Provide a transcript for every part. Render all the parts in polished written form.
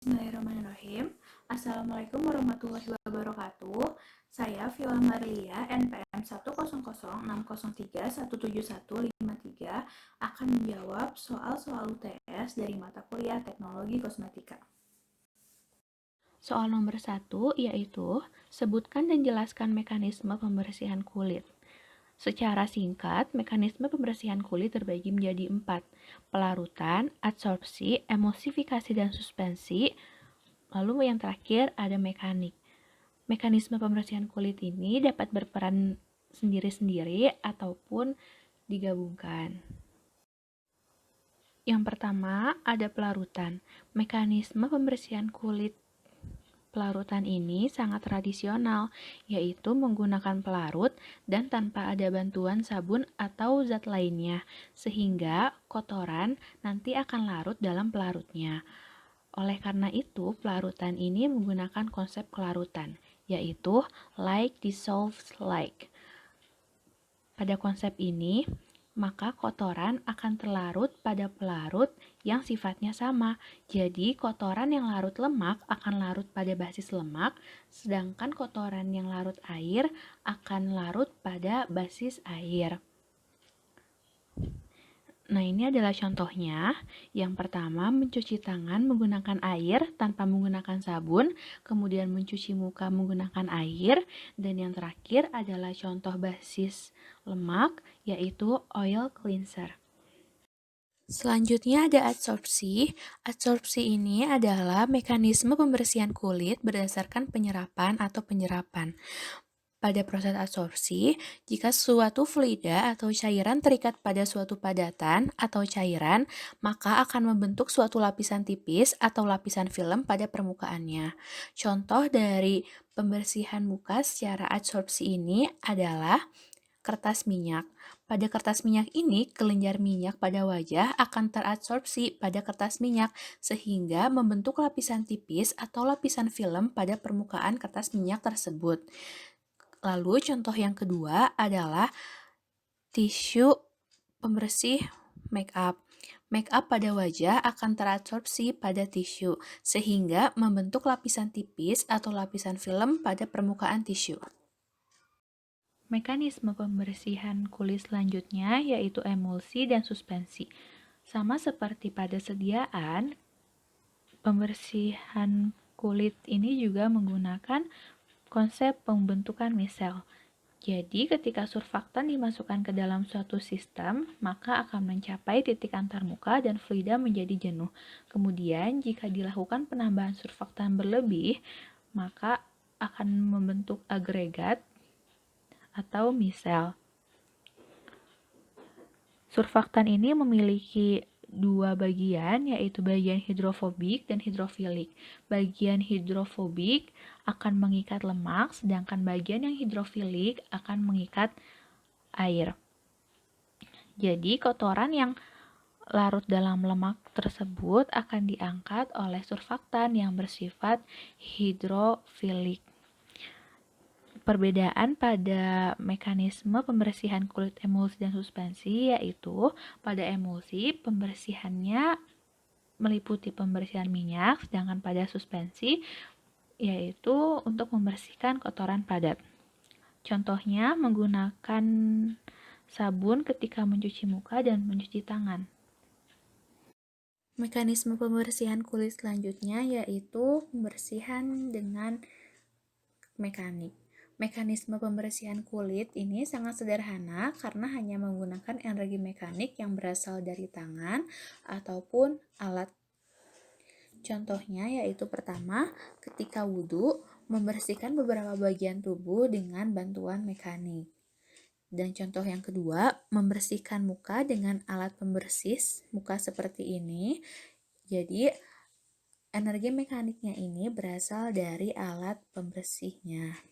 Bismillahirrahmanirrahim. Assalamualaikum warahmatullahi wabarakatuh. Saya Vila Marlia, NPM 10060317153 akan menjawab soal-soal UTS dari mata kuliah Teknologi Kosmetika. Soal nomor 1 yaitu sebutkan dan jelaskan mekanisme pembersihan kulit. Secara singkat, mekanisme pembersihan kulit terbagi menjadi 4: pelarutan, adsorpsi, emulsifikasi, dan suspensi. Lalu yang terakhir ada mekanik. Mekanisme pembersihan kulit ini dapat berperan sendiri-sendiri ataupun digabungkan. Yang pertama ada pelarutan. Mekanisme pembersihan kulit pelarutan ini sangat tradisional, yaitu menggunakan pelarut dan tanpa ada bantuan sabun atau zat lainnya, sehingga kotoran nanti akan larut dalam pelarutnya. Oleh karena itu, pelarutan ini menggunakan konsep kelarutan, yaitu like dissolves like. Pada konsep ini, maka kotoran akan terlarut pada pelarut yang sifatnya sama. Jadi, kotoran yang larut lemak akan larut pada basis lemak, sedangkan kotoran yang larut air akan larut pada basis air. Nah, ini adalah contohnya. Yang pertama, mencuci tangan menggunakan air tanpa menggunakan sabun, kemudian mencuci muka menggunakan air, dan yang terakhir adalah contoh basis lemak, yaitu oil cleanser. Selanjutnya ada adsorpsi. Adsorpsi ini adalah mekanisme pembersihan kulit berdasarkan penyerapan atau penyerapan. Pada proses adsorpsi, jika suatu fluida atau cairan terikat pada suatu padatan atau cairan, maka akan membentuk suatu lapisan tipis atau lapisan film pada permukaannya. Contoh dari pembersihan muka secara adsorpsi ini adalah kertas minyak. Pada kertas minyak ini, kelenjar minyak pada wajah akan teradsorpsi pada kertas minyak, sehingga membentuk lapisan tipis atau lapisan film pada permukaan kertas minyak tersebut. Lalu contoh yang kedua adalah tisu pembersih make up. Make up pada wajah akan teradsorpsi pada tisu, sehingga membentuk lapisan tipis atau lapisan film pada permukaan tisu. Mekanisme pembersihan kulit selanjutnya yaitu emulsi dan suspensi. Sama seperti pada sediaan, pembersihan kulit ini juga menggunakan konsep pembentukan misel. Jadi, ketika surfaktan dimasukkan ke dalam suatu sistem, maka akan mencapai titik antarmuka dan fluida menjadi jenuh. Kemudian, jika dilakukan penambahan surfaktan berlebih, maka akan membentuk agregat atau misel. Surfaktan ini memiliki dua bagian, yaitu bagian hidrofobik dan hidrofilik. Bagian hidrofobik akan mengikat lemak, sedangkan bagian yang hidrofilik akan mengikat air. Jadi, kotoran yang larut dalam lemak tersebut akan diangkat oleh surfaktan yang bersifat hidrofilik. Perbedaan pada mekanisme pembersihan kulit emulsi dan suspensi yaitu pada emulsi pembersihannya meliputi pembersihan minyak, sedangkan pada suspensi yaitu untuk membersihkan kotoran padat. Contohnya menggunakan sabun ketika mencuci muka dan mencuci tangan. Mekanisme pembersihan kulit selanjutnya yaitu pembersihan dengan mekanik. Mekanisme pembersihan kulit ini sangat sederhana karena hanya menggunakan energi mekanik yang berasal dari tangan ataupun alat. Contohnya yaitu pertama, ketika wudhu, membersihkan beberapa bagian tubuh dengan bantuan mekanik. Dan contoh yang kedua, membersihkan muka dengan alat pembersih muka seperti ini. Jadi, energi mekaniknya ini berasal dari alat pembersihnya.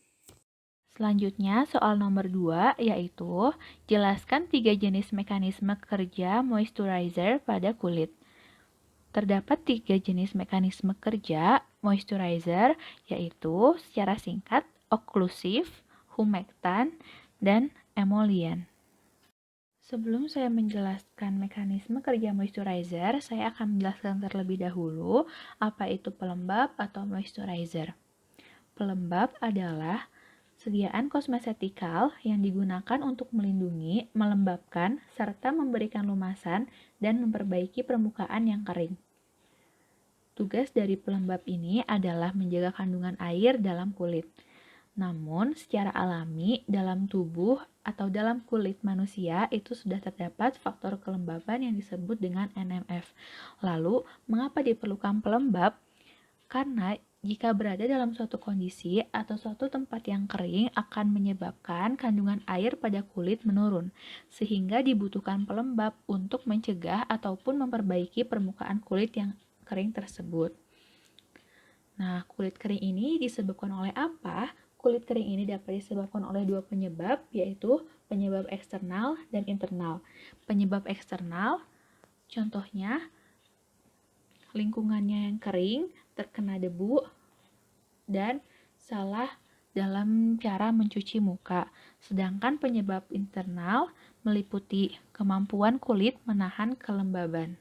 Selanjutnya, soal nomor 2 yaitu jelaskan 3 jenis mekanisme kerja moisturizer pada kulit. Terdapat 3 jenis mekanisme kerja moisturizer yaitu secara singkat oklusif, humektan, dan emollient. Sebelum saya menjelaskan mekanisme kerja moisturizer, saya akan menjelaskan terlebih dahulu apa itu pelembab atau moisturizer. Pelembab adalah sediaan kosmetikal yang digunakan untuk melindungi, melembabkan, serta memberikan lumasan dan memperbaiki permukaan yang kering. Tugas dari pelembab ini adalah menjaga kandungan air dalam kulit. Namun, secara alami, dalam tubuh atau dalam kulit manusia itu sudah terdapat faktor kelembaban yang disebut dengan NMF. Lalu, mengapa diperlukan pelembab? Karena jika berada dalam suatu kondisi atau suatu tempat yang kering akan menyebabkan kandungan air pada kulit menurun, sehingga dibutuhkan pelembab untuk mencegah ataupun memperbaiki permukaan kulit yang kering tersebut. Nah, kulit kering ini disebabkan oleh apa? Kulit kering ini dapat disebabkan oleh dua penyebab, yaitu penyebab eksternal dan internal. Penyebab eksternal, contohnya lingkungannya yang kering, terkena debu, dan salah dalam cara mencuci muka. Sedangkan penyebab internal meliputi kemampuan kulit menahan kelembaban.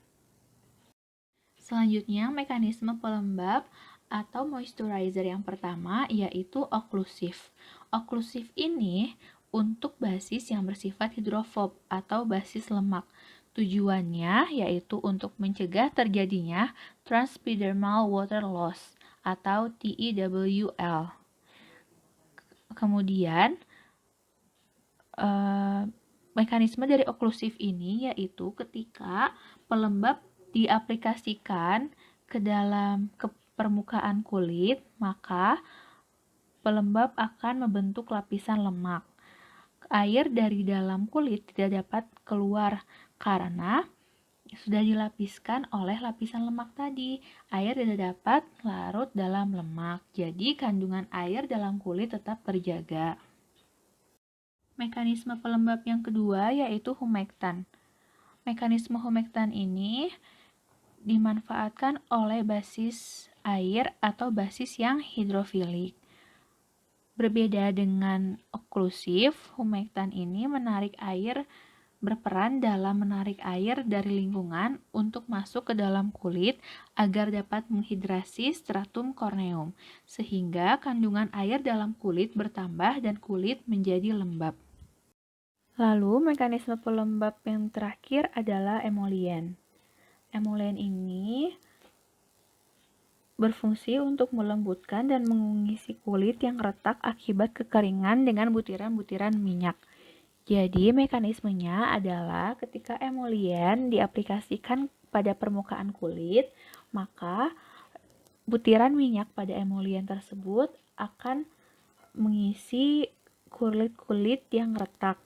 Selanjutnya, mekanisme pelembab atau moisturizer yang pertama yaitu oklusif. Oklusif ini untuk basis yang bersifat hidrofob atau basis lemak. Tujuannya yaitu untuk mencegah terjadinya transepidermal water loss atau TEWL. Kemudian, mekanisme dari oklusif ini yaitu ketika pelembab diaplikasikan ke dalam permukaan kulit, maka pelembab akan membentuk lapisan lemak. Air dari dalam kulit tidak dapat keluar karena sudah dilapiskan oleh lapisan lemak tadi. Air tidak dapat larut dalam lemak, jadi kandungan air dalam kulit tetap terjaga. Mekanisme pelembab yang kedua yaitu humektan. Mekanisme humektan ini dimanfaatkan oleh basis air atau basis yang hidrofilik. Berbeda dengan oklusif, humektan ini berperan dalam menarik air dari lingkungan untuk masuk ke dalam kulit agar dapat menghidrasi stratum corneum, sehingga kandungan air dalam kulit bertambah dan kulit menjadi lembab. Lalu, mekanisme pelembab yang terakhir adalah emolien. Emolien ini berfungsi untuk melembutkan dan mengisi kulit yang retak akibat kekeringan dengan butiran-butiran minyak. Jadi, mekanismenya adalah ketika emolien diaplikasikan pada permukaan kulit, maka butiran minyak pada emolien tersebut akan mengisi kulit-kulit yang retak.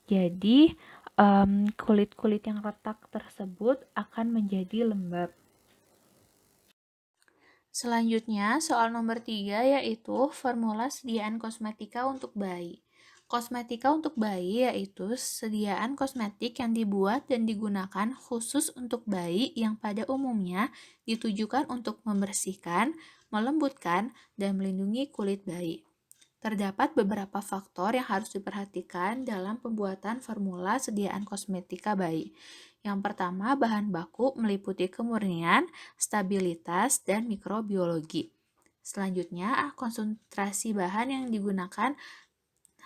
Jadi, kulit-kulit yang retak tersebut akan menjadi lembab. Selanjutnya, soal nomor 3 yaitu formula sediaan kosmetika untuk bayi. Kosmetika untuk bayi yaitu sediaan kosmetik yang dibuat dan digunakan khusus untuk bayi yang pada umumnya ditujukan untuk membersihkan, melembutkan, dan melindungi kulit bayi. Terdapat beberapa faktor yang harus diperhatikan dalam pembuatan formula sediaan kosmetika bayi. Yang pertama, bahan baku meliputi kemurnian, stabilitas, dan mikrobiologi. Selanjutnya, konsentrasi bahan yang digunakan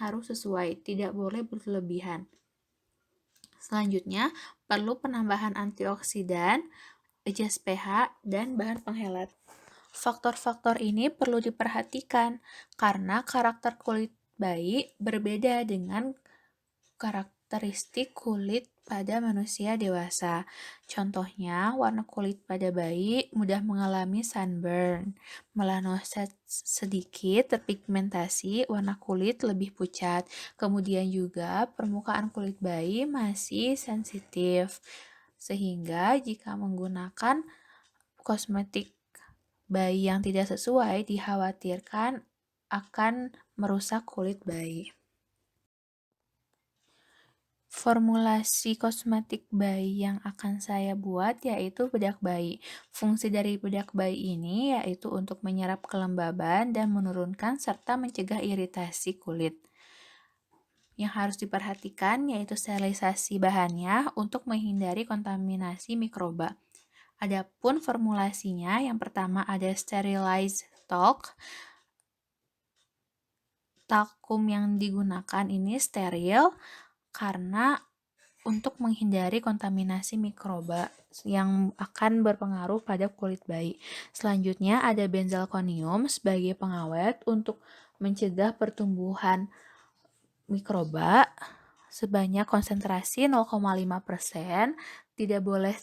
harus sesuai, tidak boleh berlebihan. Selanjutnya, perlu penambahan antioksidan, adjust pH, dan bahan penghelat. Faktor-faktor ini perlu diperhatikan karena karakter kulit bayi berbeda dengan karakteristik kulit pada manusia dewasa. Contohnya, warna kulit pada bayi mudah mengalami sunburn, melanocyte sedikit terpigmentasi, warna kulit lebih pucat. Kemudian juga permukaan kulit bayi masih sensitif, sehingga jika menggunakan kosmetik bayi yang tidak sesuai dikhawatirkan akan merusak kulit bayi. Formulasi kosmetik bayi yang akan saya buat yaitu bedak bayi. Fungsi dari bedak bayi ini yaitu untuk menyerap kelembaban dan menurunkan serta mencegah iritasi kulit. Yang harus diperhatikan yaitu sterilisasi bahannya untuk menghindari kontaminasi mikroba. Adapun formulasinya, yang pertama ada sterilized talc. Talkum yang digunakan ini steril karena untuk menghindari kontaminasi mikroba yang akan berpengaruh pada kulit bayi. Selanjutnya ada benzalkonium sebagai pengawet untuk mencegah pertumbuhan mikroba sebanyak konsentrasi 0,5%, tidak boleh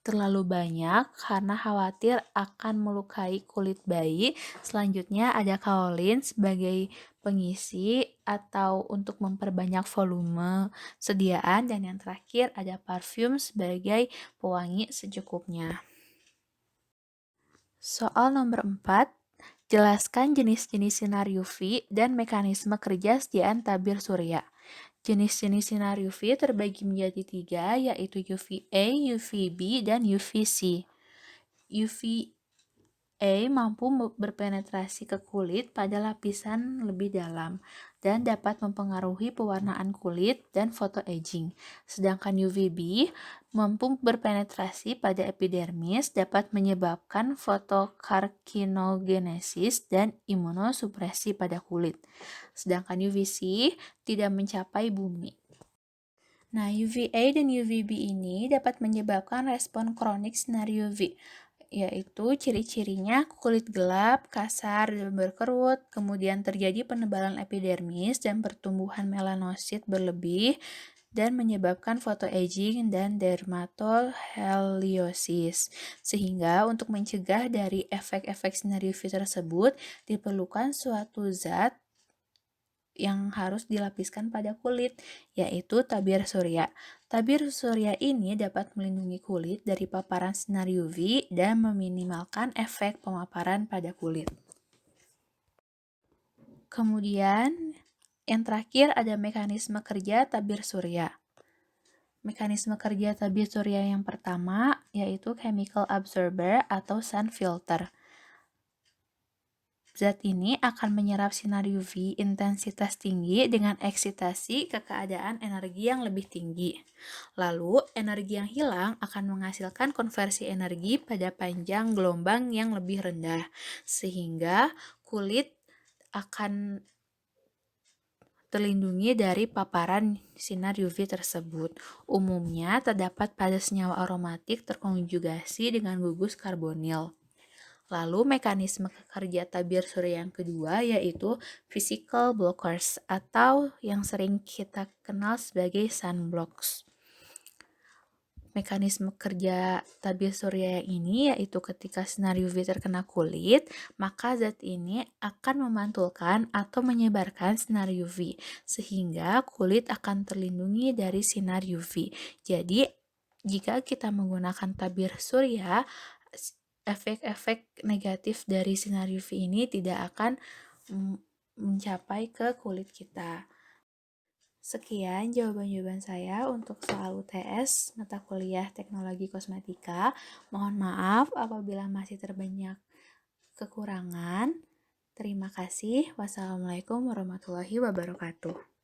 terlalu banyak karena khawatir akan melukai kulit bayi. Selanjutnya ada kaolin sebagai pengisi atau untuk memperbanyak volume sediaan, dan yang terakhir ada parfum sebagai pewangi secukupnya. Soal nomor 4, jelaskan jenis-jenis sinar UV dan mekanisme kerja sediaan tabir surya. Jenis-jenis sinar UV terbagi menjadi 3, yaitu UVA, UVB, dan UVC. UVA mampu berpenetrasi ke kulit pada lapisan lebih dalam dan dapat mempengaruhi pewarnaan kulit dan photoaging. Sedangkan UVB mampu berpenetrasi pada epidermis, dapat menyebabkan fotokarkinogenesis dan imunosupresi pada kulit. Sedangkan UVC tidak mencapai bumi. Nah, UVA dan UVB ini dapat menyebabkan respon kronik sinar UV, yaitu ciri-cirinya kulit gelap, kasar, dan berkerut, kemudian terjadi penebalan epidermis dan pertumbuhan melanosit berlebih, dan menyebabkan photoaging dan dermatoheliosis. Sehingga untuk mencegah dari efek-efek sinar UV tersebut, diperlukan suatu zat yang harus dilapiskan pada kulit, yaitu tabir surya. Tabir surya ini dapat melindungi kulit dari paparan sinar UV dan meminimalkan efek pemaparan pada kulit. Kemudian, yang terakhir ada mekanisme kerja tabir surya. Mekanisme kerja tabir surya yang pertama yaitu chemical absorber atau sun filter. Zat ini akan menyerap sinar UV intensitas tinggi dengan eksitasi ke keadaan energi yang lebih tinggi. Lalu, energi yang hilang akan menghasilkan konversi energi pada panjang gelombang yang lebih rendah, sehingga kulit akan terlindungi dari paparan sinar UV tersebut. Umumnya terdapat pada senyawa aromatik terkonjugasi dengan gugus karbonil. Lalu mekanisme kerja tabir surya yang kedua yaitu physical blockers atau yang sering kita kenal sebagai sunblocks. Mekanisme kerja tabir surya yang ini yaitu ketika sinar UV terkena kulit, maka zat ini akan memantulkan atau menyebarkan sinar UV sehingga kulit akan terlindungi dari sinar UV. Jadi, jika kita menggunakan tabir surya, efek-efek negatif dari sinar UV ini tidak akan mencapai ke kulit kita. Sekian jawaban-jawaban saya untuk soal UTS mata kuliah Teknologi Kosmetika. Mohon maaf apabila masih terbanyak kekurangan. Terima kasih. Wassalamualaikum warahmatullahi wabarakatuh.